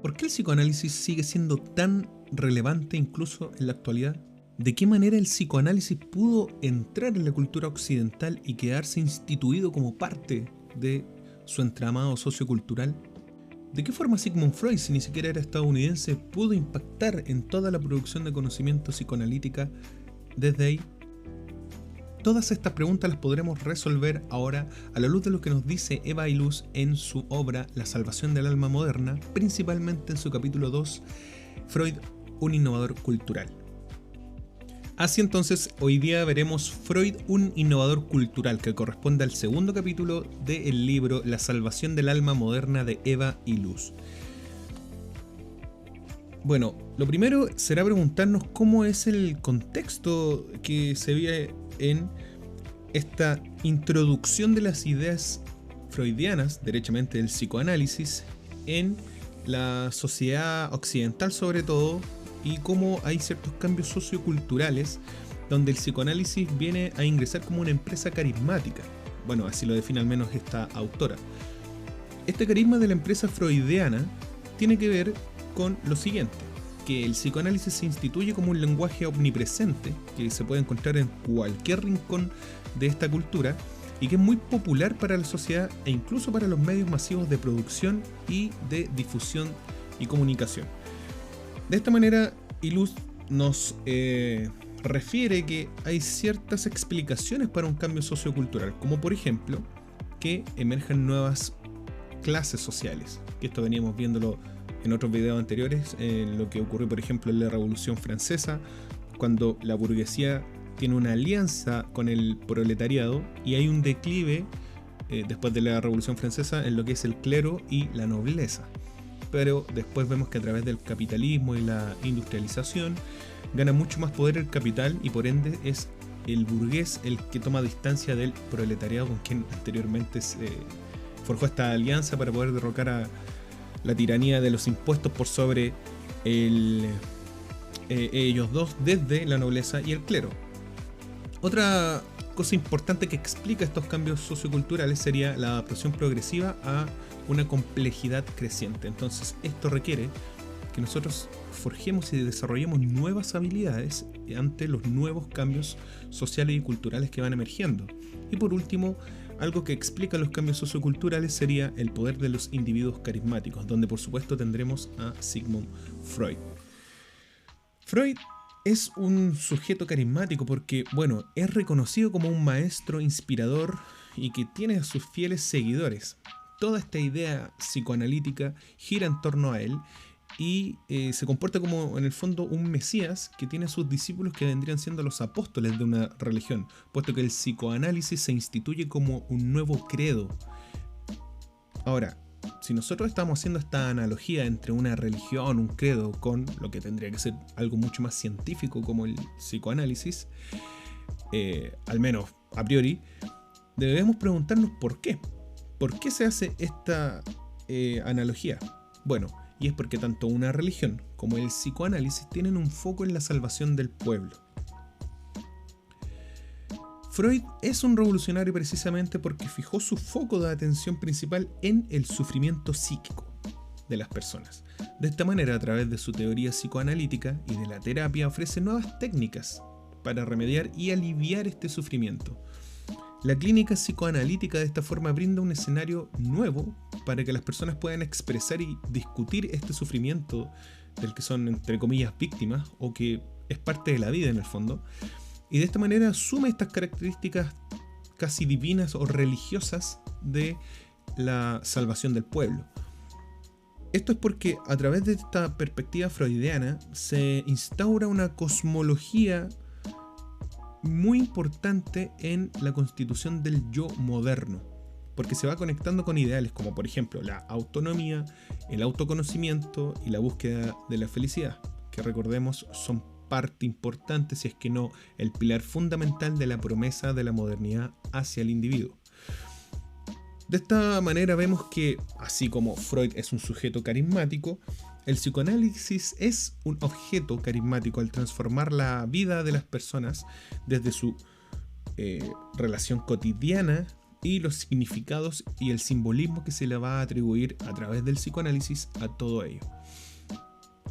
¿Por qué el psicoanálisis sigue siendo tan relevante incluso en la actualidad? ¿De qué manera el psicoanálisis pudo entrar en la cultura occidental y quedarse instituido como parte de su entramado sociocultural? ¿De qué forma Sigmund Freud, si ni siquiera era estadounidense, pudo impactar en toda la producción de conocimiento psicoanalítica desde ahí? Todas estas preguntas las podremos resolver ahora a la luz de lo que nos dice Eva Illouz en su obra La salvación del alma moderna, principalmente en su capítulo 2, Freud, un innovador cultural. Así entonces, hoy día veremos Freud, un innovador cultural, que corresponde al segundo capítulo del libro La salvación del alma moderna de Eva Illouz. Bueno, lo primero será preguntarnos cómo es el contexto que se ve en esta introducción de las ideas freudianas, derechamente del psicoanálisis, en la sociedad occidental sobre todo, y cómo hay ciertos cambios socioculturales donde el psicoanálisis viene a ingresar como una empresa carismática. Bueno, así lo define al menos esta autora. Este carisma de la empresa freudiana tiene que ver con lo siguiente: que el psicoanálisis se instituye como un lenguaje omnipresente que se puede encontrar en cualquier rincón de esta cultura y que es muy popular para la sociedad e incluso para los medios masivos de producción y de difusión y comunicación. De esta manera, Illouz nos refiere que hay ciertas explicaciones para un cambio sociocultural, como por ejemplo que emerjan nuevas clases sociales, que esto veníamos viéndolo en otros videos anteriores, lo que ocurrió por ejemplo en la Revolución Francesa, cuando la burguesía tiene una alianza con el proletariado y hay un declive después de la Revolución Francesa en lo que es el clero y la nobleza. Pero después vemos que a través del capitalismo y la industrialización gana mucho más poder el capital y por ende es el burgués el que toma distancia del proletariado con quien anteriormente se forjó esta alianza para poder derrocar a la tiranía de los impuestos por sobre ellos dos desde la nobleza y el clero. Otra cosa importante que explica estos cambios socioculturales sería la adaptación progresiva a una complejidad creciente. Entonces esto requiere que nosotros forjemos y desarrollemos nuevas habilidades ante los nuevos cambios sociales y culturales que van emergiendo. Y por último, algo que explica los cambios socioculturales sería el poder de los individuos carismáticos, donde por supuesto tendremos a Sigmund Freud. Freud es un sujeto carismático porque, bueno, es reconocido como un maestro inspirador y que tiene a sus fieles seguidores. Toda esta idea psicoanalítica gira en torno a él y se comporta como en el fondo un mesías que tiene a sus discípulos que vendrían siendo los apóstoles de una religión, puesto que el psicoanálisis se instituye como un nuevo credo. Ahora, si nosotros estamos haciendo esta analogía entre una religión, un credo, con lo que tendría que ser algo mucho más científico como el psicoanálisis, al menos a priori, debemos preguntarnos por qué. ¿Por qué se hace esta analogía? Bueno, y es porque tanto una religión como el psicoanálisis tienen un foco en la salvación del pueblo. Freud es un revolucionario precisamente porque fijó su foco de atención principal en el sufrimiento psíquico de las personas. De esta manera, a través de su teoría psicoanalítica y de la terapia, ofrece nuevas técnicas para remediar y aliviar este sufrimiento. La clínica psicoanalítica de esta forma brinda un escenario nuevo para que las personas puedan expresar y discutir este sufrimiento del que son, entre comillas, víctimas o que es parte de la vida en el fondo, y de esta manera asume estas características casi divinas o religiosas de la salvación del pueblo. Esto es porque a través de esta perspectiva freudiana se instaura una cosmología muy importante en la constitución del yo moderno, porque se va conectando con ideales como por ejemplo la autonomía, el autoconocimiento y la búsqueda de la felicidad, que recordemos son parte importante, si es que no el pilar fundamental de la promesa de la modernidad hacia el individuo. De esta manera vemos que, así como Freud es un sujeto carismático, el psicoanálisis es un objeto carismático al transformar la vida de las personas desde su relación cotidiana y los significados y el simbolismo que se le va a atribuir a través del psicoanálisis a todo ello.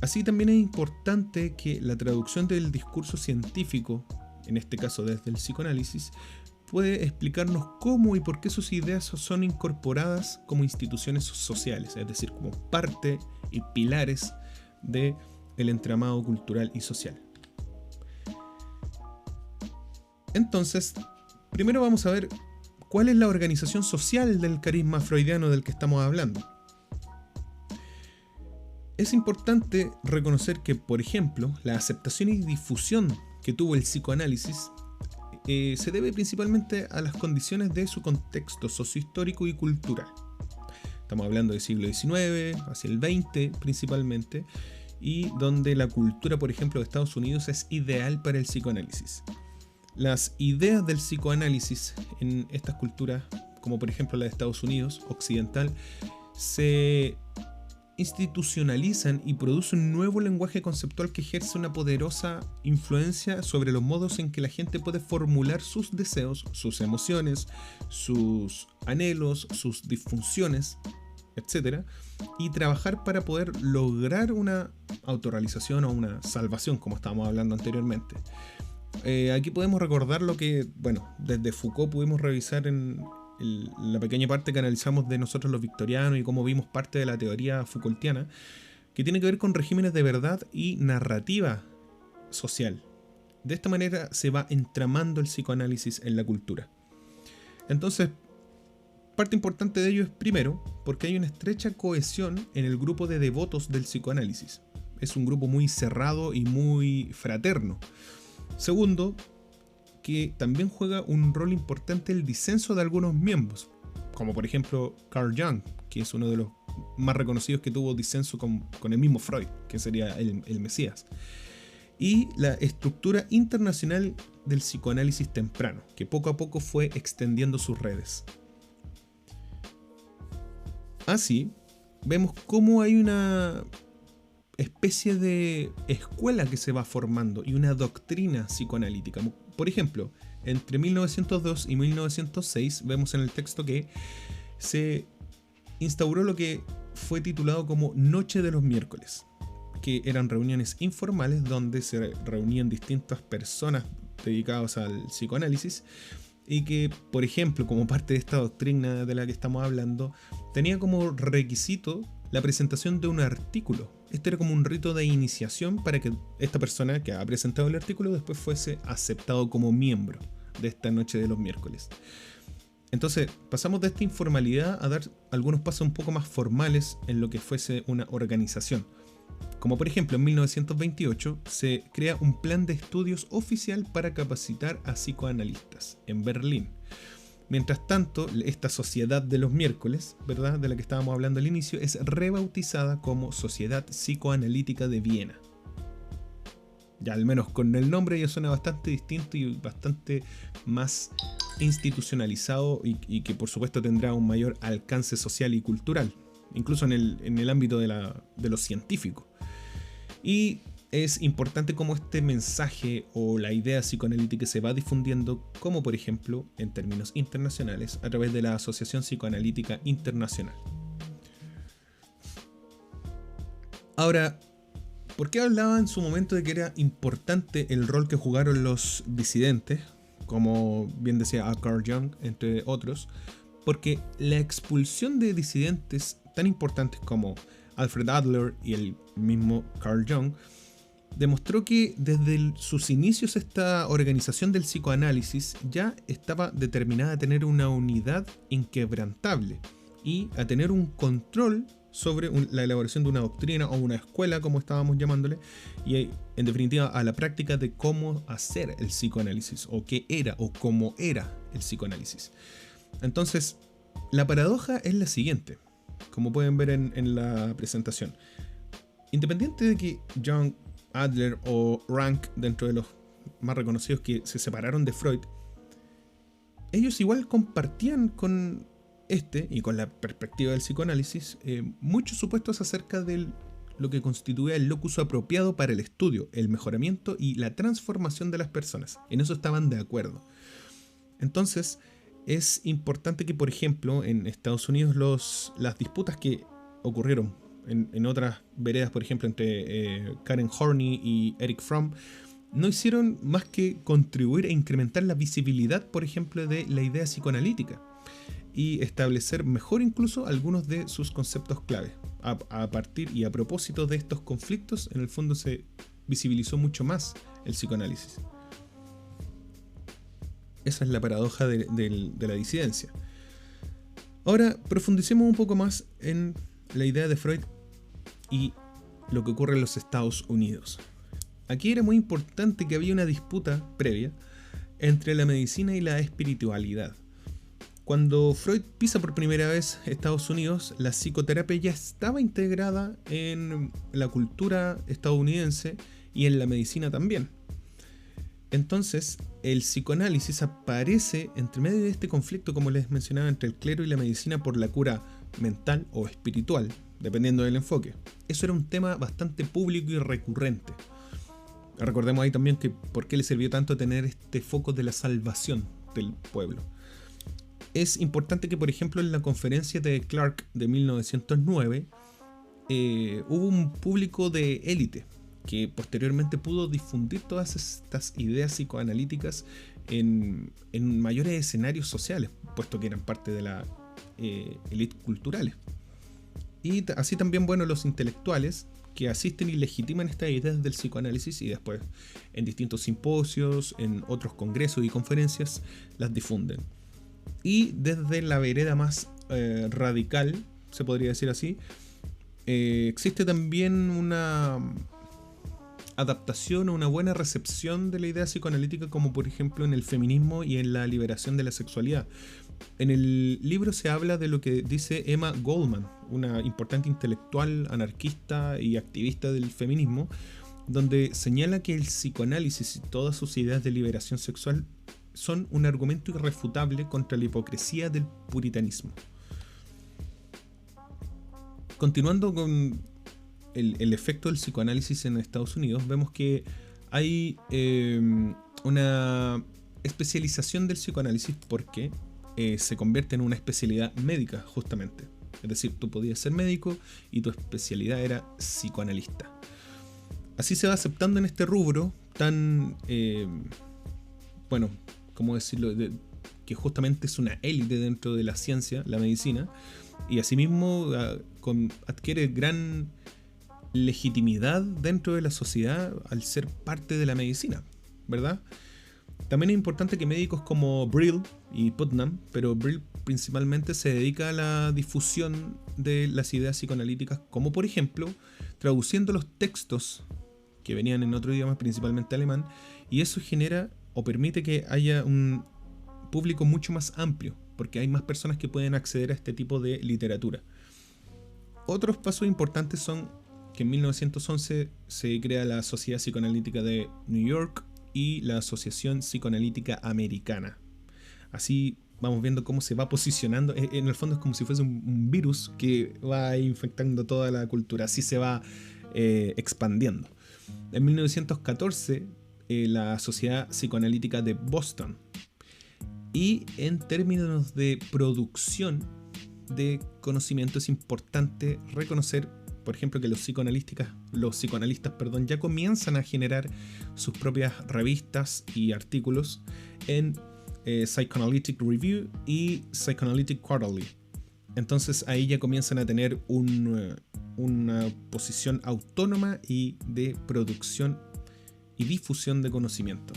Así también es importante que la traducción del discurso científico, en este caso desde el psicoanálisis, puede explicarnos cómo y por qué sus ideas son incorporadas como instituciones sociales, es decir, como parte y pilares del entramado cultural y social. Entonces, primero vamos a ver cuál es la organización social del carisma freudiano del que estamos hablando. Es importante reconocer que, por ejemplo, la aceptación y difusión que tuvo el psicoanálisis se debe principalmente a las condiciones de su contexto sociohistórico y cultural. Estamos hablando del siglo XIX, hacia el XX principalmente, y donde la cultura, por ejemplo, de Estados Unidos es ideal para el psicoanálisis. Las ideas del psicoanálisis en estas culturas, como por ejemplo la de Estados Unidos, occidental, se institucionalizan y produce un nuevo lenguaje conceptual que ejerce una poderosa influencia sobre los modos en que la gente puede formular sus deseos, sus emociones, sus anhelos, sus disfunciones, etc. y trabajar para poder lograr una autorrealización o una salvación, como estábamos hablando anteriormente. Aquí podemos recordar lo que, desde Foucault pudimos revisar en la pequeña parte que analizamos de nosotros los victorianos y cómo vimos parte de la teoría Foucaultiana, que tiene que ver con regímenes de verdad y narrativa social. De esta manera se va entramando el psicoanálisis en la cultura. Entonces, parte importante de ello es, primero, porque hay una estrecha cohesión en el grupo de devotos del psicoanálisis. Es un grupo muy cerrado y muy fraterno. Segundo, que también juega un rol importante el disenso de algunos miembros, como por ejemplo Carl Jung, que es uno de los más reconocidos que tuvo disenso con el mismo Freud, que sería el Mesías. Y la estructura internacional del psicoanálisis temprano, que poco a poco fue extendiendo sus redes. Así, vemos cómo hay una especie de escuela que se va formando y una doctrina psicoanalítica. Por ejemplo, entre 1902 y 1906 vemos en el texto que se instauró lo que fue titulado como Noche de los Miércoles, que eran reuniones informales donde se reunían distintas personas dedicadas al psicoanálisis y que, por ejemplo, como parte de esta doctrina de la que estamos hablando, tenía como requisito la presentación de un artículo. Este era como un rito de iniciación para que esta persona que ha presentado el artículo después fuese aceptado como miembro de esta Noche de los Miércoles. Entonces pasamos de esta informalidad a dar algunos pasos un poco más formales en lo que fuese una organización. Como por ejemplo en 1928 se crea un plan de estudios oficial para capacitar a psicoanalistas en Berlín. Mientras tanto, esta Sociedad de los Miércoles, ¿verdad?, de la que estábamos hablando al inicio, es rebautizada como Sociedad Psicoanalítica de Viena. Ya al menos con el nombre ya suena bastante distinto y bastante más institucionalizado y que por supuesto tendrá un mayor alcance social y cultural, incluso en el ámbito de lo científico. Y es importante cómo este mensaje o la idea psicoanalítica se va difundiendo, como por ejemplo en términos internacionales, a través de la Asociación Psicoanalítica Internacional. Ahora, ¿por qué hablaba en su momento de que era importante el rol que jugaron los disidentes? Como bien decía a Carl Jung, entre otros. Porque la expulsión de disidentes tan importantes como Alfred Adler y el mismo Carl Jung demostró que desde sus inicios esta organización del psicoanálisis ya estaba determinada a tener una unidad inquebrantable y a tener un control sobre la elaboración de una doctrina o una escuela, como estábamos llamándole, y en definitiva a la práctica de cómo hacer el psicoanálisis, o qué era o cómo era el psicoanálisis. Entonces, la paradoja es la siguiente, como pueden ver en la presentación. Independiente de que Jung, Adler o Rank, dentro de los más reconocidos que se separaron de Freud, ellos igual compartían con y con la perspectiva del psicoanálisis muchos supuestos acerca de lo que constituía el locus apropiado para el estudio, el mejoramiento y la transformación de las personas. En eso estaban de acuerdo. Entonces, es importante que, por ejemplo, en Estados Unidos las disputas que ocurrieron en otras veredas, por ejemplo, entre Karen Horney y Eric Fromm, no hicieron más que contribuir a incrementar la visibilidad, por ejemplo, de la idea psicoanalítica y establecer mejor incluso algunos de sus conceptos clave. A partir y a propósito de estos conflictos, en el fondo se visibilizó mucho más el psicoanálisis. Esa es la paradoja de la disidencia. Ahora profundicemos un poco más en la idea de Freud y lo que ocurre en los Estados Unidos. Aquí era muy importante que había una disputa previa entre la medicina y la espiritualidad. Cuando Freud pisa por primera vez Estados Unidos, la psicoterapia ya estaba integrada en la cultura estadounidense y en la medicina también. Entonces, el psicoanálisis aparece entre medio de este conflicto, como les mencionaba, entre el clero y la medicina por la cura mental o espiritual, dependiendo del enfoque. Eso era un tema bastante público y recurrente. Recordemos ahí también que por qué le sirvió tanto tener este foco de la salvación del pueblo. Es importante que, por ejemplo, en la conferencia de Clark de 1909 hubo un público de élite que posteriormente pudo difundir todas estas ideas psicoanalíticas en mayores escenarios sociales, puesto que eran parte de la élite culturales. Y así también, bueno, los intelectuales que asisten y legitiman estas ideas del psicoanálisis y después en distintos simposios, en otros congresos y conferencias las difunden. Y desde la vereda más radical, se podría decir así, existe también una adaptación o una buena recepción de la idea psicoanalítica, como por ejemplo en el feminismo y en la liberación de la sexualidad. En el libro se habla de lo que dice Emma Goldman, una importante intelectual, anarquista y activista del feminismo, donde señala que el psicoanálisis y todas sus ideas de liberación sexual son un argumento irrefutable contra la hipocresía del puritanismo. Continuando con el efecto del psicoanálisis en Estados Unidos, vemos que hay una especialización del psicoanálisis porque se convierte en una especialidad médica, justamente. Es decir, tú podías ser médico y tu especialidad era psicoanalista. Así se va aceptando en este rubro tan, bueno, ¿cómo decirlo? Que justamente es una élite dentro de la ciencia, la medicina, y asimismo adquiere gran legitimidad dentro de la sociedad al ser parte de la medicina, ¿verdad? También es importante que médicos como Brill y Putnam, pero Brill principalmente se dedica a la difusión de las ideas psicoanalíticas, como por ejemplo traduciendo los textos que venían en otro idioma, principalmente alemán, y eso genera o permite que haya un público mucho más amplio, porque hay más personas que pueden acceder a este tipo de literatura. Otros pasos importantes son que en 1911 se crea la Sociedad Psicoanalítica de New York y la Asociación Psicoanalítica Americana. Así vamos viendo cómo se va posicionando. En el fondo es como si fuese un virus que va infectando toda la cultura, así se va expandiendo. En 1914 la Sociedad Psicoanalítica de Boston. Y en términos de producción de conocimiento es importante reconocer, por ejemplo, que los psicoanalistas, ya comienzan a generar sus propias revistas y artículos en Psychoanalytic Review y Psychoanalytic Quarterly. Entonces ahí ya comienzan a tener una posición autónoma y de producción y difusión de conocimiento.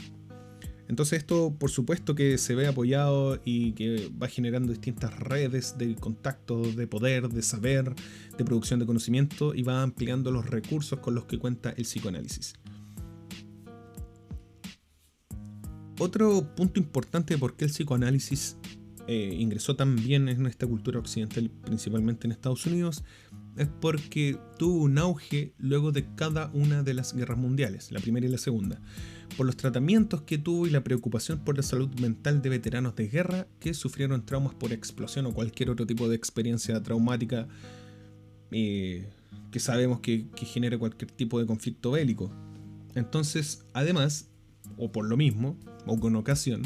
Entonces esto por supuesto que se ve apoyado y que va generando distintas redes de contacto, de poder, de saber, de producción de conocimiento y va ampliando los recursos con los que cuenta el psicoanálisis. Otro punto importante de por qué el psicoanálisis ingresó tan bien en esta cultura occidental, principalmente en Estados Unidos, es porque tuvo un auge luego de cada una de las guerras mundiales, la primera y la segunda, por los tratamientos que tuvo y la preocupación por la salud mental de veteranos de guerra que sufrieron traumas por explosión o cualquier otro tipo de experiencia traumática que sabemos que genera cualquier tipo de conflicto bélico. Entonces, además, o por lo mismo, o con ocasión,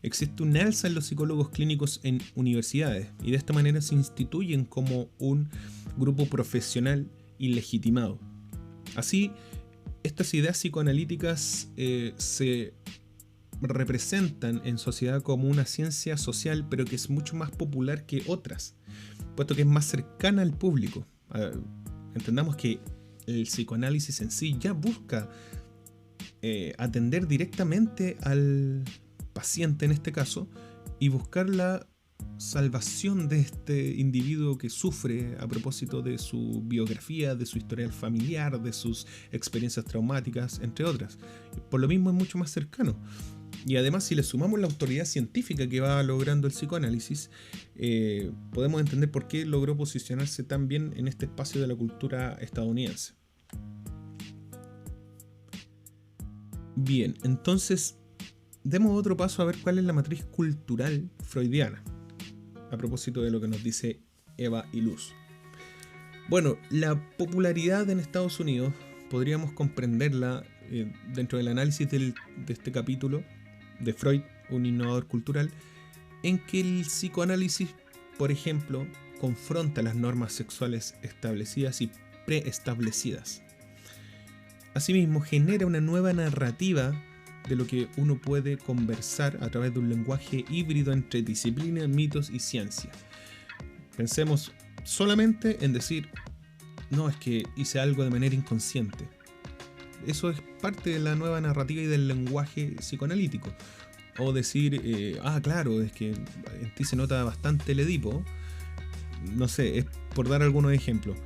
existe un alza en los psicólogos clínicos en universidades y de esta manera se instituyen como un grupo profesional y legitimado. Así, estas ideas psicoanalíticas se representan en sociedad como una ciencia social, pero que es mucho más popular que otras, puesto que es más cercana al público. Entendamos que el psicoanálisis en sí ya busca atender directamente al paciente en este caso y buscar la salvación de este individuo que sufre a propósito de su biografía, de su historial familiar, de sus experiencias traumáticas, entre otras. Por lo mismo es mucho más cercano. Y además, si le sumamos la autoridad científica que va logrando el psicoanálisis, podemos entender por qué logró posicionarse tan bien en este espacio de la cultura estadounidense. Bien, entonces demos otro paso a ver cuál es la matriz cultural freudiana, a propósito de lo que nos dice Eva y Luz. Bueno, la popularidad en Estados Unidos podríamos comprenderla dentro del análisis de este capítulo de Freud, un innovador cultural, en que el psicoanálisis, por ejemplo, confronta las normas sexuales establecidas y preestablecidas. Asimismo, genera una nueva narrativa de lo que uno puede conversar a través de un lenguaje híbrido entre disciplina, mitos y ciencia. Pensemos solamente en decir, no, es que hice algo de manera inconsciente. Eso es parte de la nueva narrativa y del lenguaje psicoanalítico. O decir, claro, es que en ti se nota bastante el Edipo. No sé, es por dar algunos ejemplos.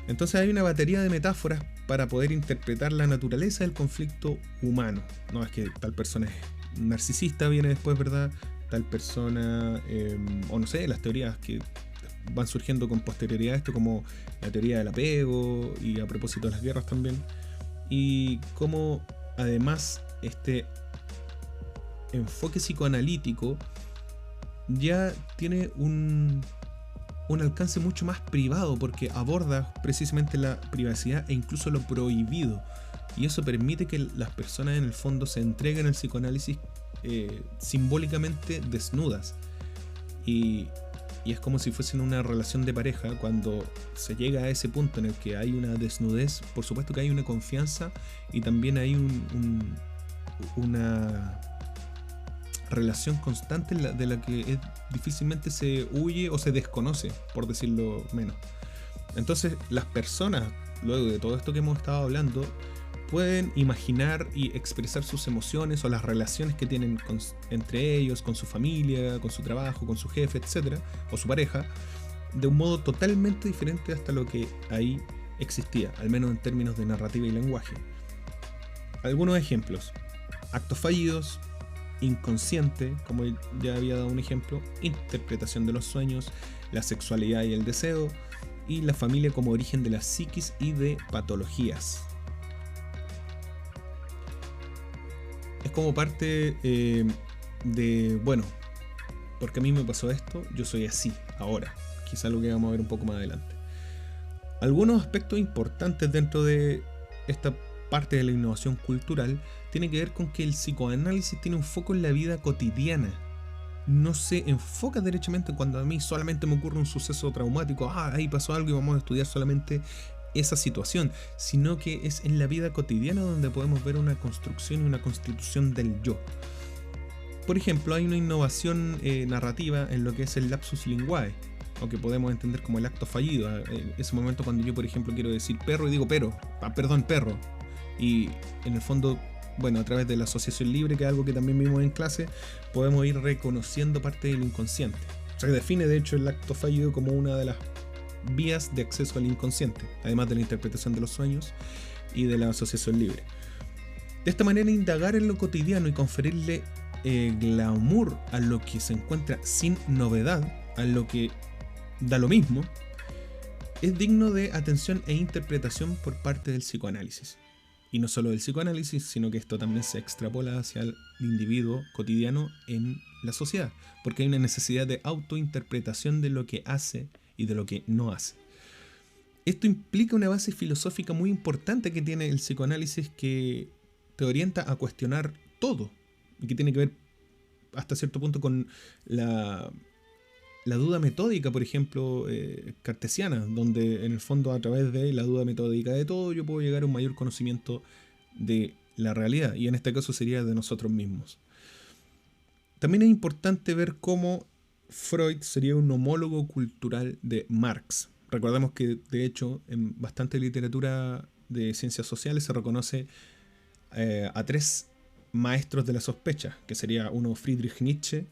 Entonces hay una batería de metáforas para poder interpretar la naturaleza del conflicto humano. No, es que tal persona es narcisista, viene después, ¿verdad? Tal persona, o no sé, las teorías que van surgiendo con posterioridad a esto, como la teoría del apego y a propósito de las guerras también. Y cómo además este enfoque psicoanalítico ya tiene un alcance mucho más privado, porque aborda precisamente la privacidad e incluso lo prohibido, y eso permite que las personas en el fondo se entreguen al psicoanálisis simbólicamente desnudas, y es como si fuesen una relación de pareja. Cuando se llega a ese punto en el que hay una desnudez, por supuesto que hay una confianza y también hay una relación constante de la que difícilmente se huye o se desconoce, por decirlo menos. Entonces las personas, luego de todo esto que hemos estado hablando, pueden imaginar y expresar sus emociones o las relaciones que tienen entre ellos, con su familia, con su trabajo, con su jefe, etc., o su pareja, de un modo totalmente diferente hasta lo que ahí existía, al menos en términos de narrativa y lenguaje. Algunos ejemplos: actos fallidos, inconsciente, como ya había dado un ejemplo, interpretación de los sueños, la sexualidad y el deseo, y la familia como origen de la psiquis y de patologías. Es como parte bueno, porque a mí me pasó esto, yo soy así ahora, quizá lo que vamos a ver un poco más adelante. Algunos aspectos importantes dentro de esta parte de la innovación cultural tiene que ver con que el psicoanálisis tiene un foco en la vida cotidiana. No se enfoca derechamente cuando a mí solamente me ocurre un suceso traumático, ahí pasó algo y vamos a estudiar solamente esa situación, sino que es en la vida cotidiana donde podemos ver una construcción y una constitución del yo. Por ejemplo, hay una innovación narrativa en lo que es el lapsus linguae, o que podemos entender como el acto fallido. Ese momento cuando yo, por ejemplo, quiero decir perro y digo perro, perro. Y en el fondo, bueno, a través de la asociación libre, que es algo que también vimos en clase, podemos ir reconociendo parte del inconsciente. Se define de hecho el acto fallido como una de las vías de acceso al inconsciente, además de la interpretación de los sueños y de la asociación libre. De esta manera, indagar en lo cotidiano y conferirle glamour a lo que se encuentra sin novedad, a lo que da lo mismo, es digno de atención e interpretación por parte del psicoanálisis. Y no solo del psicoanálisis, sino que esto también se extrapola hacia el individuo cotidiano en la sociedad, porque hay una necesidad de autointerpretación de lo que hace y de lo que no hace. Esto implica una base filosófica muy importante que tiene el psicoanálisis, que te orienta a cuestionar todo, y que tiene que ver hasta cierto punto con la duda metódica, por ejemplo, cartesiana, donde en el fondo a través de la duda metódica de todo yo puedo llegar a un mayor conocimiento de la realidad, y en este caso sería de nosotros mismos. También es importante ver cómo Freud sería un homólogo cultural de Marx. Recordemos que, de hecho, en bastante literatura de ciencias sociales se reconoce a tres maestros de la sospecha, que sería uno Friedrich Nietzsche,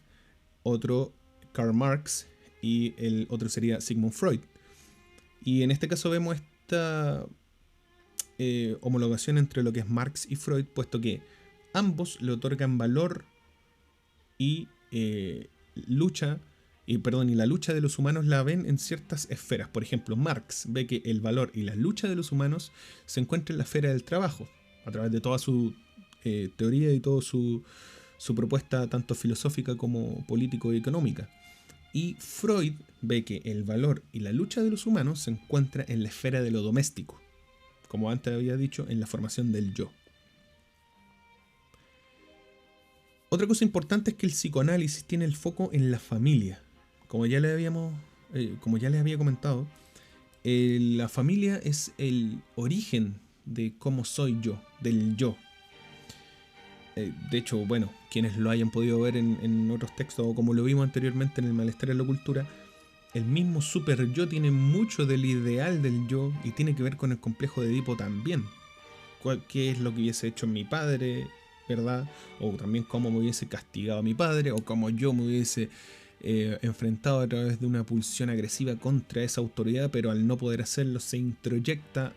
otro Karl Marx y el otro sería Sigmund Freud. Y en este caso vemos esta homologación entre lo que es Marx y Freud, puesto que ambos le otorgan valor y lucha, y la lucha de los humanos la ven en ciertas esferas. Por ejemplo, Marx ve que el valor y la lucha de los humanos se encuentra en la esfera del trabajo, a través de toda su teoría y toda su propuesta tanto filosófica como político y económica. Y Freud ve que el valor y la lucha de los humanos se encuentra en la esfera de lo doméstico, como antes había dicho, en la formación del yo. Otra cosa importante es que el psicoanálisis tiene el foco en la familia. Como ya les había comentado, la familia es el origen de cómo soy yo, del yo. De hecho, bueno, quienes lo hayan podido ver en otros textos o como lo vimos anteriormente en El malestar en la cultura, el mismo super yo tiene mucho del ideal del yo y tiene que ver con el complejo de Edipo también. ¿Qué es lo que hubiese hecho mi padre, verdad? O también cómo me hubiese castigado a mi padre, o cómo yo me hubiese enfrentado a través de una pulsión agresiva contra esa autoridad, pero al no poder hacerlo se introyecta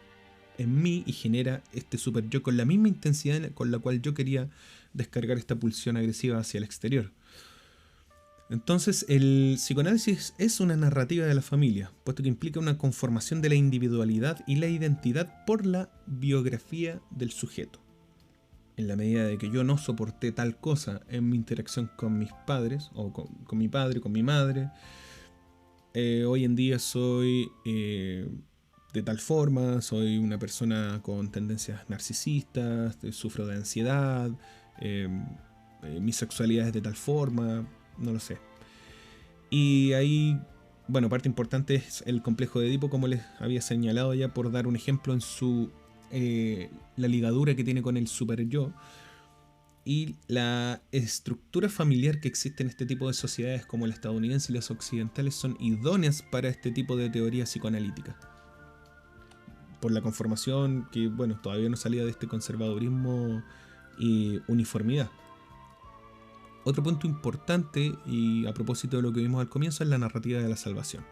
en mí y genera este super yo con la misma intensidad con la cual yo quería descargar esta pulsión agresiva hacia el exterior. Entonces el psicoanálisis es una narrativa de la familia, puesto que implica una conformación de la individualidad y la identidad por la biografía del sujeto. En la medida de que yo no soporté tal cosa en mi interacción con mis padres, o con mi padre, con mi madre, hoy en día soy de tal forma, soy una persona con tendencias narcisistas, sufro de ansiedad, mi sexualidad es de tal forma, no lo sé. Y ahí, bueno, parte importante es el complejo de Edipo, como les había señalado ya, por dar un ejemplo en la ligadura que tiene con el super yo y la estructura familiar que existe en este tipo de sociedades como la estadounidense y las occidentales son idóneas para este tipo de teoría psicoanalítica, por la conformación que, bueno, todavía no salía de este conservadurismo y uniformidad. Otro punto importante, y a propósito de lo que vimos al comienzo, es la narrativa de la salvación.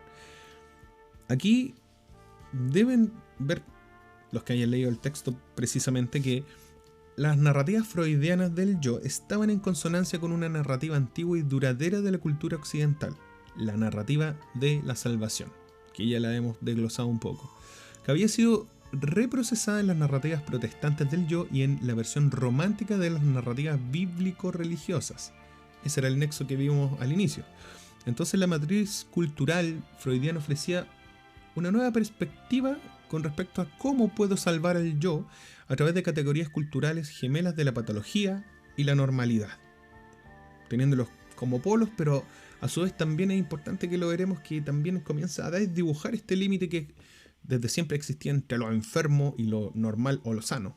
Aquí deben ver los que hayan leído el texto precisamente que las narrativas freudianas del yo estaban en consonancia con una narrativa antigua y duradera de la cultura occidental, la narrativa de la salvación, que ya la hemos desglosado un poco, que había sido reprocesada en las narrativas protestantes del yo y en la versión romántica de las narrativas bíblico-religiosas. Ese era el nexo que vimos al inicio. Entonces la matriz cultural freudiana ofrecía una nueva perspectiva con respecto a cómo puedo salvar al yo a través de categorías culturales gemelas de la patología y la normalidad, teniéndolos como polos, pero a su vez también es importante que lo veremos que también comienza a desdibujar este límite que desde siempre existía entre lo enfermo y lo normal o lo sano.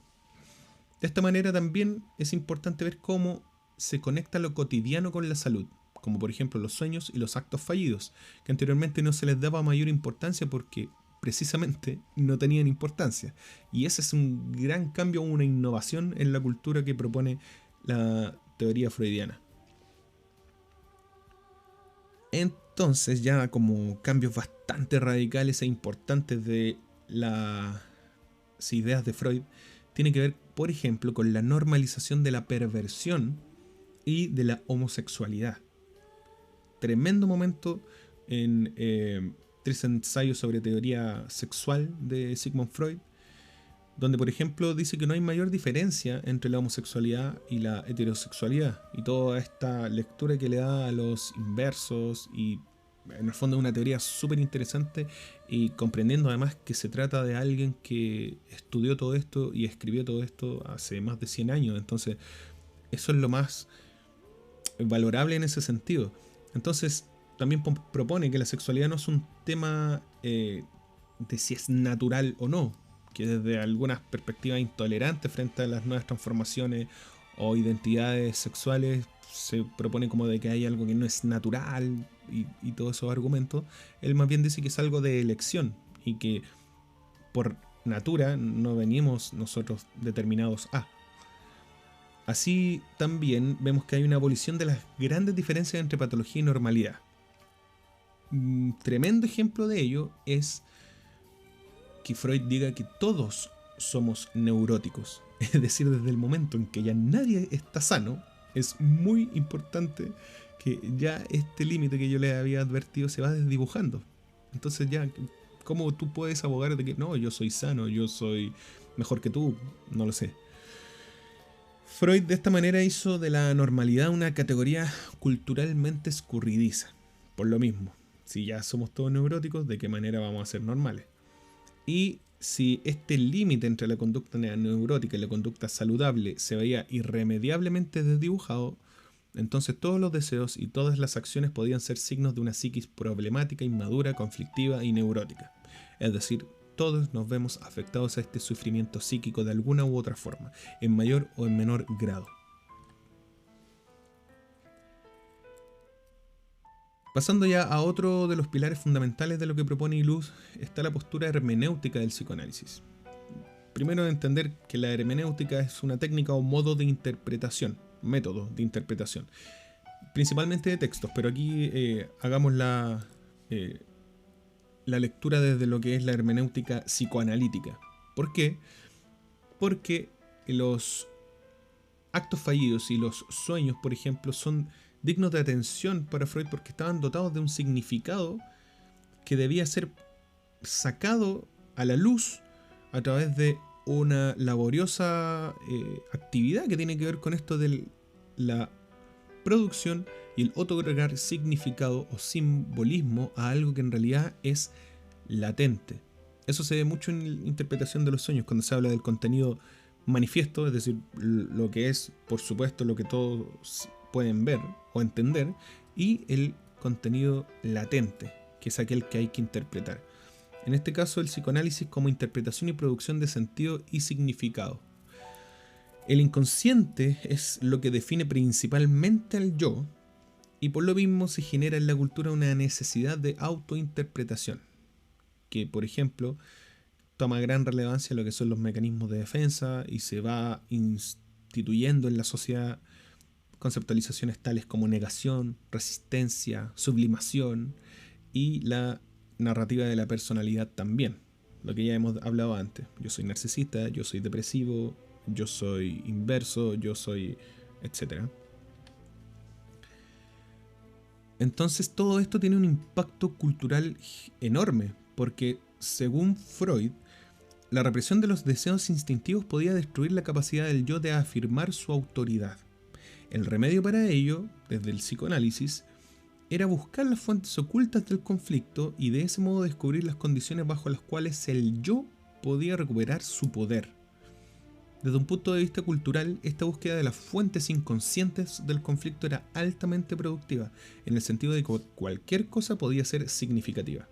De esta manera también es importante ver cómo se conecta lo cotidiano con la salud, como por ejemplo los sueños y los actos fallidos, que anteriormente no se les daba mayor importancia porque precisamente no tenían importancia. Y ese es un gran cambio, una innovación en la cultura que propone la teoría freudiana. Entonces, ya como cambios bastante radicales e importantes de las ideas de Freud, tiene que ver, por ejemplo, con la normalización de la perversión y de la homosexualidad. Tremendo momento en tres ensayos sobre teoría sexual de Sigmund Freud, donde por ejemplo dice que no hay mayor diferencia entre la homosexualidad y la heterosexualidad, y toda esta lectura que le da a los inversos, y en el fondo es una teoría súper interesante, y comprendiendo además que se trata de alguien que estudió todo esto y escribió todo esto hace más de 100 años, entonces Eso es lo más valorable en ese sentido. Entonces, también propone que la sexualidad no es un tema de si es natural o no, que desde algunas perspectivas intolerantes frente a las nuevas transformaciones o identidades sexuales se propone como de que hay algo que no es natural y todos esos argumentos. Él más bien dice que es algo de elección y que por natura no venimos nosotros determinados a. Así también vemos que hay una abolición de las grandes diferencias entre patología y normalidad. Un tremendo ejemplo de ello es que Freud diga que todos somos neuróticos. Es decir, desde el momento en que ya nadie está sano, es muy importante que ya este límite que yo le había advertido se va desdibujando. Entonces ya, ¿cómo tú puedes abogar de que no, yo soy sano, yo soy mejor que tú? No lo sé. Freud de esta manera hizo de la normalidad una categoría culturalmente escurridiza. Por lo mismo, si ya somos todos neuróticos, ¿de qué manera vamos a ser normales? Y si este límite entre la conducta neurótica y la conducta saludable se veía irremediablemente desdibujado, entonces todos los deseos y todas las acciones podían ser signos de una psiquis problemática, inmadura, conflictiva y neurótica. Es decir, todos nos vemos afectados a este sufrimiento psíquico de alguna u otra forma, en mayor o en menor grado. Pasando ya a otro de los pilares fundamentales de lo que propone Illouz, está la postura hermenéutica del psicoanálisis. Primero, entender que la hermenéutica es una técnica o modo de interpretación, método de interpretación, principalmente de textos, pero aquí hagamos la lectura desde lo que es la hermenéutica psicoanalítica. ¿Por qué? Porque los actos fallidos y los sueños, por ejemplo, son dignos de atención para Freud porque estaban dotados de un significado que debía ser sacado a la luz a través de una laboriosa actividad que tiene que ver con esto de la producción y el otorgar significado o simbolismo a algo que en realidad es latente. Eso se ve mucho en la interpretación de los sueños cuando se habla del contenido manifiesto, es decir, lo que es, por supuesto, lo que todos pueden ver o entender, y el contenido latente, que es aquel que hay que interpretar. En este caso, el psicoanálisis como interpretación y producción de sentido y significado. El inconsciente es lo que define principalmente al yo, y por lo mismo se genera en la cultura una necesidad de autointerpretación, que por ejemplo toma gran relevancia lo que son los mecanismos de defensa y se va instituyendo en la sociedad conceptualizaciones tales como negación, resistencia, sublimación y la narrativa de la personalidad también, lo que ya hemos hablado antes. Yo soy narcisista, yo soy depresivo, yo soy inverso, yo soy etcétera. Entonces todo esto tiene un impacto cultural enorme, porque según Freud, la represión de los deseos instintivos podía destruir la capacidad del yo de afirmar su autoridad. El remedio para ello, desde el psicoanálisis, era buscar las fuentes ocultas del conflicto y de ese modo descubrir las condiciones bajo las cuales el yo podía recuperar su poder. Desde un punto de vista cultural, esta búsqueda de las fuentes inconscientes del conflicto era altamente productiva, en el sentido de que cualquier cosa podía ser significativa.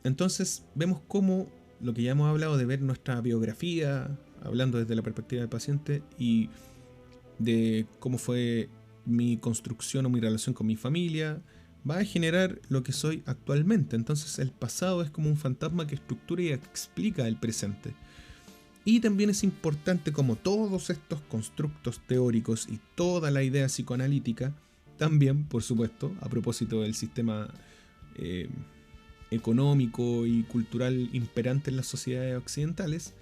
Entonces vemos cómo lo que ya hemos hablado de ver nuestra biografía, hablando desde la perspectiva del paciente, y de cómo fue mi construcción o mi relación con mi familia, va a generar lo que soy actualmente. Entonces el pasado es como un fantasma que estructura y explica el presente. Y también es importante como todos estos constructos teóricos y toda la idea psicoanalítica, también, por supuesto, a propósito del sistema económico y cultural imperante en las sociedades occidentales,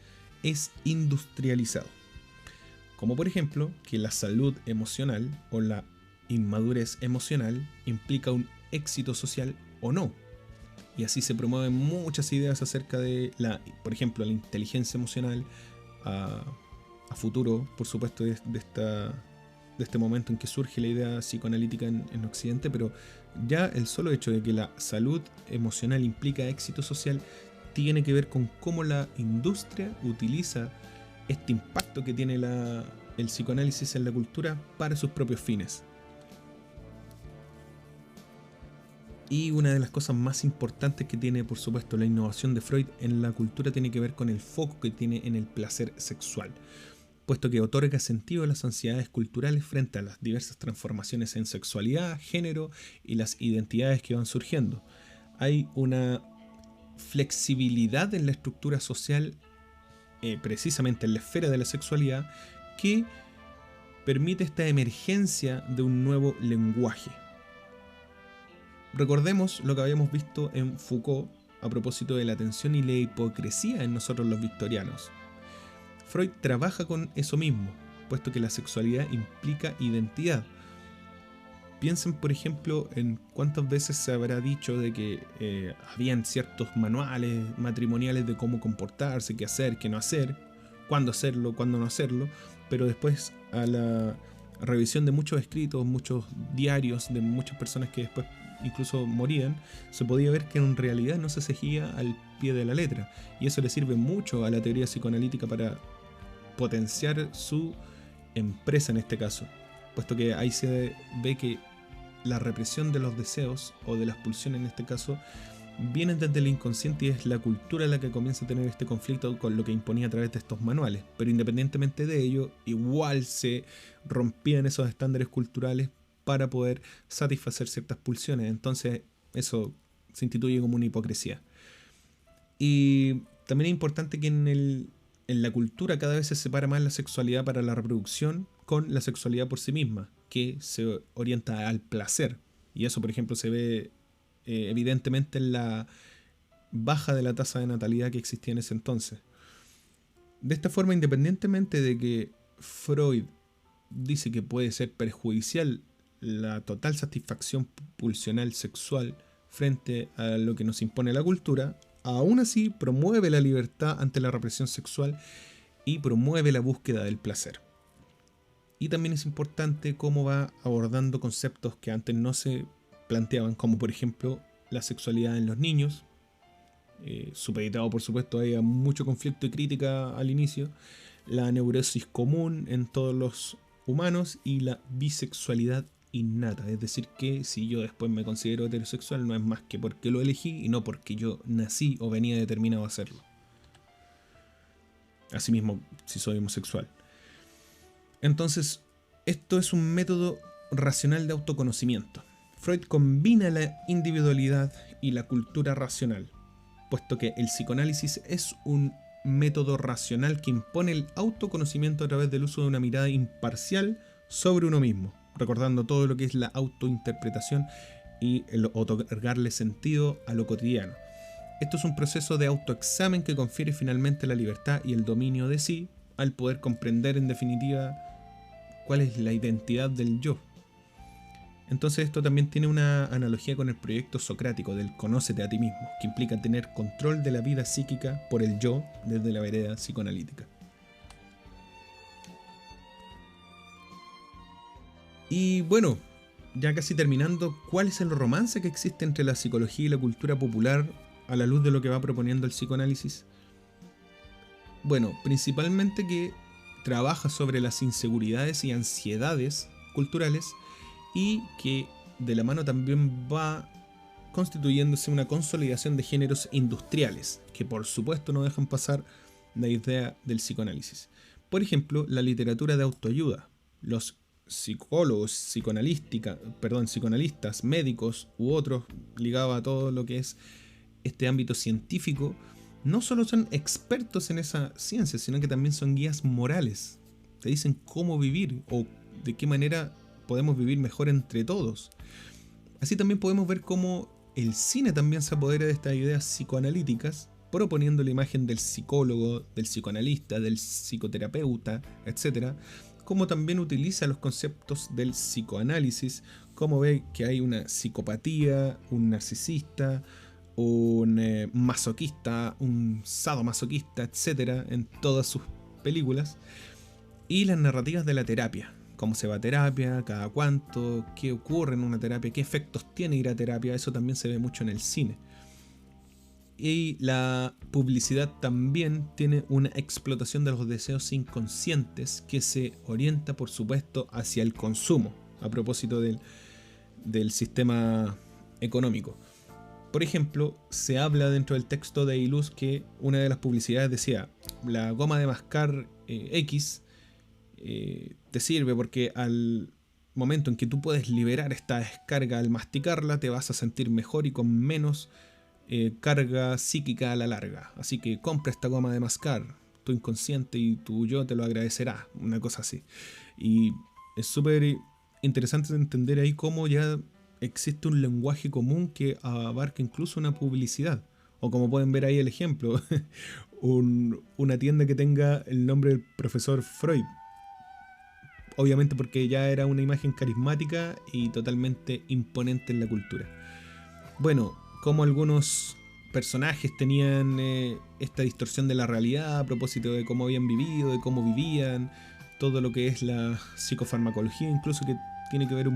es industrializado. Como por ejemplo, que la salud emocional o la inmadurez emocional implica un éxito social o no. Y así se promueven muchas ideas acerca de, por ejemplo, la inteligencia emocional a futuro, por supuesto, de este momento en que surge la idea psicoanalítica en Occidente, pero ya el solo hecho de que la salud emocional implica éxito social tiene que ver con cómo la industria utiliza este impacto que tiene la el psicoanálisis en la cultura para sus propios fines. Y una de las cosas más importantes que tiene, por supuesto, la innovación de Freud en la cultura tiene que ver con el foco que tiene en el placer sexual, puesto que otorga sentido a las ansiedades culturales frente a las diversas transformaciones en sexualidad, género y las identidades que van surgiendo. Hay una flexibilidad en la estructura social, precisamente en la esfera de la sexualidad, que permite esta emergencia de un nuevo lenguaje. Recordemos lo que habíamos visto en Foucault a propósito de la tensión y la hipocresía en nosotros los victorianos. Freud trabaja con eso mismo, puesto que la sexualidad implica identidad. Piensen, por ejemplo, en cuántas veces se habrá dicho de que habían ciertos manuales matrimoniales de cómo comportarse, qué hacer, qué no hacer, cuándo hacerlo, cuándo no hacerlo, pero después a la revisión de muchos escritos, muchos diarios de muchas personas que después incluso morían, se podía ver que en realidad no se seguía al pie de la letra, y eso le sirve mucho a la teoría psicoanalítica para potenciar su empresa en este caso, puesto que ahí se ve que la represión de los deseos o de las pulsiones en este caso viene desde el inconsciente y es la cultura la que comienza a tener este conflicto con lo que imponía a través de estos manuales, pero independientemente de ello igual se rompían esos estándares culturales para poder satisfacer ciertas pulsiones. Entonces eso se instituye como una hipocresía. Y también es importante que en la cultura cada vez se separa más la sexualidad para la reproducción con la sexualidad por sí misma, que se orienta al placer. Y eso, por ejemplo, se ve evidentemente en la baja de la tasa de natalidad que existía en ese entonces. De esta forma, independientemente de que Freud dice que puede ser perjudicial la total satisfacción pulsional sexual frente a lo que nos impone la cultura, aún así promueve la libertad ante la represión sexual y promueve la búsqueda del placer. Y también es importante cómo va abordando conceptos que antes no se planteaban, como por ejemplo la sexualidad en los niños, supeditado por supuesto a mucho conflicto y crítica al inicio, la neurosis común en todos los humanos y la bisexualidad innata, es decir que si yo después me considero heterosexual no es más que porque lo elegí y no porque yo nací o venía determinado a hacerlo. Asimismo, si soy homosexual. Entonces, esto es un método racional de autoconocimiento. Freud combina la individualidad y la cultura racional, puesto que el psicoanálisis es un método racional que impone el autoconocimiento a través del uso de una mirada imparcial sobre uno mismo, recordando todo lo que es la autointerpretación y el otorgarle sentido a lo cotidiano. Esto es un proceso de autoexamen que confiere finalmente la libertad y el dominio de sí, al poder comprender en definitiva cuál es la identidad del yo. Entonces esto también tiene una analogía con el proyecto socrático del conócete a ti mismo, que implica tener control de la vida psíquica por el yo desde la vereda psicoanalítica. Y bueno, ya casi terminando, ¿cuál es el romance que existe entre la psicología y la cultura popular a la luz de lo que va proponiendo el psicoanálisis? Bueno, principalmente que trabaja sobre las inseguridades y ansiedades culturales y que de la mano también va constituyéndose una consolidación de géneros industriales que por supuesto no dejan pasar la idea del psicoanálisis. Por ejemplo, la literatura de autoayuda, los psicólogos, psicoanalistas, médicos u otros ligados a todo lo que es este ámbito científico, no solo son expertos en esa ciencia, sino que también son guías morales. Te dicen cómo vivir o de qué manera podemos vivir mejor entre todos. Así también podemos ver cómo el cine también se apodera de estas ideas psicoanalíticas, proponiendo la imagen del psicólogo, del psicoanalista, del psicoterapeuta, etc., como también utiliza los conceptos del psicoanálisis, como ve que hay una psicopatía, un narcisista, un masoquista, un sadomasoquista, etc. en todas sus películas, y las narrativas de la terapia, cómo se va a terapia, cada cuánto, qué ocurre en una terapia, qué efectos tiene ir a terapia, eso también se ve mucho en el cine. Y la publicidad también tiene una explotación de los deseos inconscientes que se orienta, por supuesto, hacia el consumo, a propósito del sistema económico. Por ejemplo, se habla dentro del texto de Iluz que una de las publicidades decía: la goma de mascar X te sirve porque al momento en que tú puedes liberar esta descarga al masticarla, te vas a sentir mejor y con menos carga psíquica a la larga. Así que compra esta goma de mascar, tu inconsciente y tu yo te lo agradecerá, una cosa así. Y es súper interesante entender ahí cómo ya existe un lenguaje común que abarca incluso una publicidad. O como pueden ver ahí el ejemplo, una tienda que tenga el nombre del profesor Freud. Obviamente porque ya era una imagen carismática y totalmente imponente en la cultura. Bueno, como algunos personajes tenían esta distorsión de la realidad a propósito de cómo habían vivido, de cómo vivían, todo lo que es la psicofarmacología, incluso que tiene que ver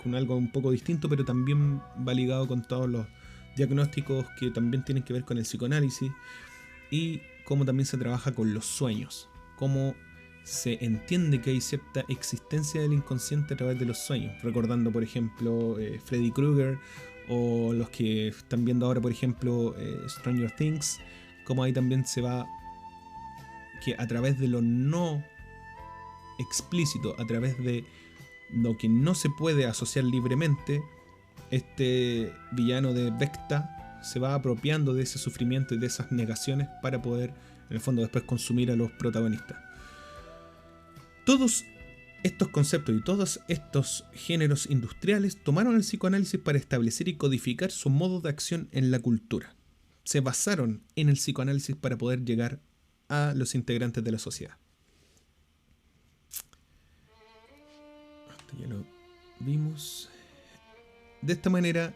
con algo un poco distinto, pero también va ligado con todos los diagnósticos que también tienen que ver con el psicoanálisis, y cómo también se trabaja con los sueños, cómo se entiende que hay cierta existencia del inconsciente a través de los sueños, recordando por ejemplo Freddy Krueger, o los que están viendo ahora por ejemplo Stranger Things, como ahí también se va que a través de lo no explícito, a través de lo que no se puede asociar libremente, este villano de Vecta se va apropiando de ese sufrimiento y de esas negaciones para poder en el fondo después consumir a los protagonistas. Todos estos conceptos y todos estos géneros industriales tomaron el psicoanálisis para establecer y codificar su modo de acción en la cultura. Se basaron en el psicoanálisis para poder llegar a los integrantes de la sociedad. Ya lo vimos. De esta manera,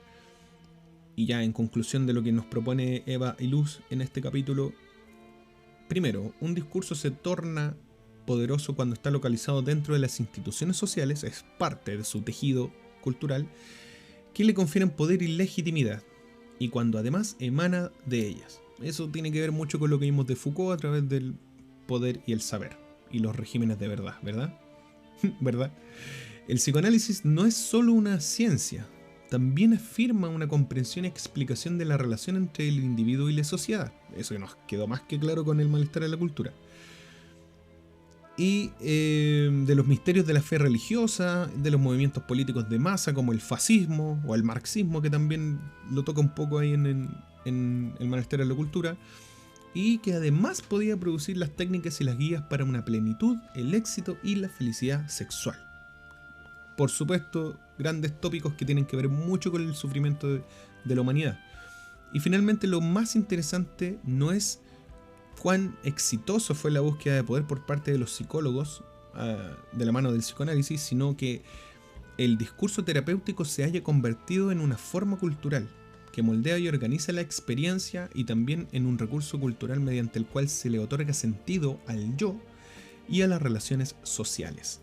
y ya en conclusión de lo que nos propone Eva Iluz en este capítulo, primero, un discurso se torna poderoso cuando está localizado dentro de las instituciones sociales, es parte de su tejido cultural, que le confieren poder y legitimidad, y cuando además emana de ellas. Eso tiene que ver mucho con lo que vimos de Foucault a través del poder y el saber, y los regímenes de verdad, ¿verdad? ¿Verdad? El psicoanálisis no es solo una ciencia, también afirma una comprensión y explicación de la relación entre el individuo y la sociedad. Eso nos quedó más que claro con el malestar de la cultura. Y de los misterios de la fe religiosa, de los movimientos políticos de masa como el fascismo o el marxismo, que también lo toca un poco ahí en el malestar de la cultura, y que además podía producir las técnicas y las guías para una plenitud, el éxito y la felicidad sexual. Por supuesto, grandes tópicos que tienen que ver mucho con el sufrimiento de la humanidad. Y finalmente, lo más interesante no es cuán exitoso fue la búsqueda de poder por parte de los psicólogos de la mano del psicoanálisis, sino que el discurso terapéutico se haya convertido en una forma cultural que moldea y organiza la experiencia, y también en un recurso cultural mediante el cual se le otorga sentido al yo y a las relaciones sociales.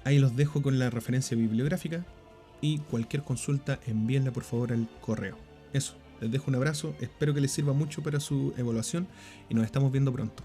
Ahí los dejo con la referencia bibliográfica, y cualquier consulta envíenla por favor al correo. Eso, les dejo un abrazo, espero que les sirva mucho para su evaluación y nos estamos viendo pronto.